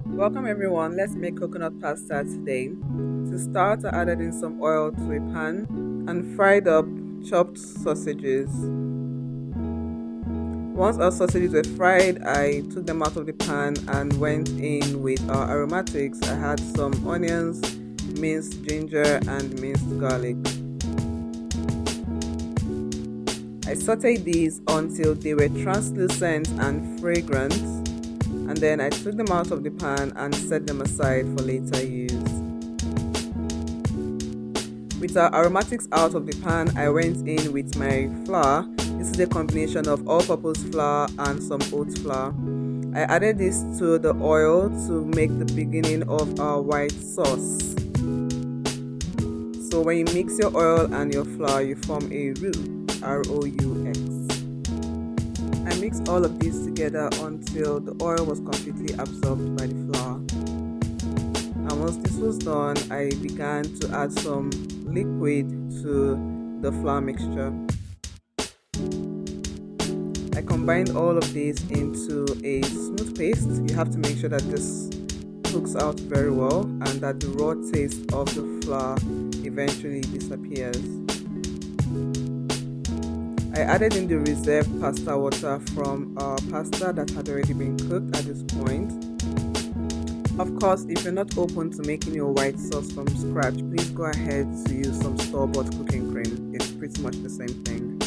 Welcome everyone. Let's make coconut pasta today. To start, I added in some oil to a pan and fried up chopped sausages. Once our sausages were fried, I took them out of the pan and went in with our aromatics. I had some onions, minced ginger, and minced garlic. I sauteed these until they were translucent and fragrant, and then I took them out of the pan and set them aside for later use. With our aromatics out of the pan, I went in with my flour. This is a combination of all-purpose flour and some oat flour. I added this to the oil to make the beginning of our white sauce. So when you mix your oil and your flour, you form a roux, R-O-U-X. I mixed all of these together until the oil was completely absorbed by the flour. And once this was done, I began to add some liquid to the flour mixture. I combined all of this into a smooth paste. You have to make sure that this cooks out very well and that the raw taste of the flour eventually disappears. I added in the reserved pasta water from our pasta that had already been cooked at this point. Of course, if you're not open to making your white sauce from scratch, please go ahead to use some store-bought cooking cream. It's pretty much the same thing.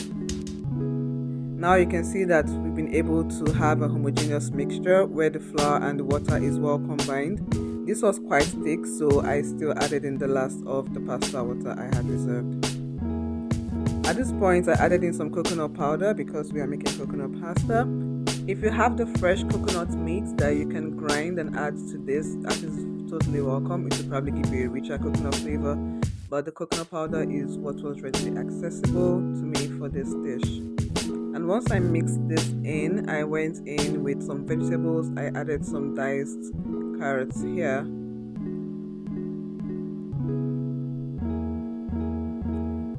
Now you can see that we've been able to have a homogeneous mixture where the flour and the water is well combined. This was quite thick, so I still added in the last of the pasta water I had reserved. At this point, I added in some coconut powder because we are making coconut pasta. If you have the fresh coconut meat that you can grind and add to this, that is totally welcome. It will probably give you a richer coconut flavor, but the coconut powder is what was readily accessible to me for this dish. And once I mixed this in, I went in with some vegetables. I added some diced carrots here.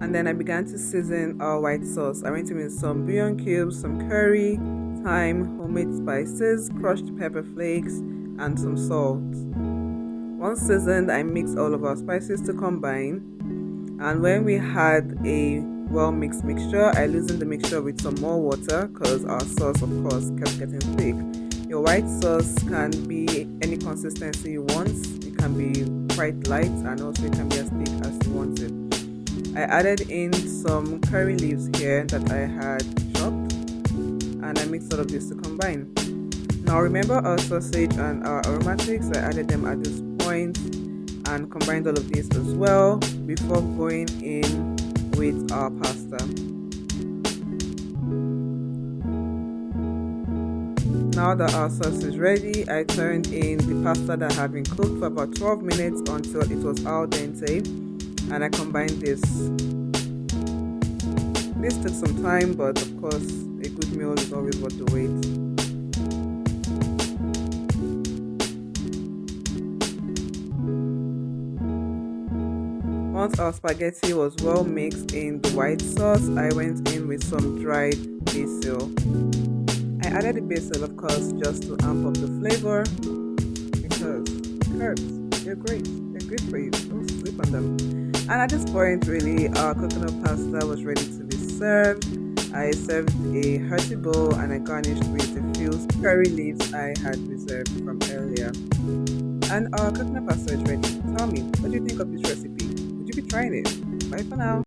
And then I began to season our white sauce. I went in with some bouillon cubes, some curry, thyme, homemade spices, crushed pepper flakes, and some salt. Once seasoned, I mixed all of our spices to combine. And when we had a well mixed mixture, I loosened the mixture with some more water because our sauce, of course, kept getting thick. Your white sauce can be any consistency you want. It can be quite light and also it can be as thick as you want it. I added in some curry leaves here that I had chopped and I mixed all of this to combine. Now remember our sausage and our aromatics, I added them at this point and combined all of this as well before going in with our pasta. Now that our sauce is ready, I turned in the pasta that had been cooked for about 12 minutes until it was al dente, and I combined this. This took some time, but of course a good meal is always worth the wait. Once our spaghetti was well mixed in the white sauce, I went in with some dried basil. I added the basil, of course, just to amp up the flavor because herbs, they're great. They're good for you. Don't sleep on them. And at this point, really, our coconut pasta was ready to be served. I served a hearty bowl and I garnished with a few curry leaves I had reserved from earlier. And our coconut pasta is ready. Tell me, what do you think of this recipe? Would you be trying it? Bye for now.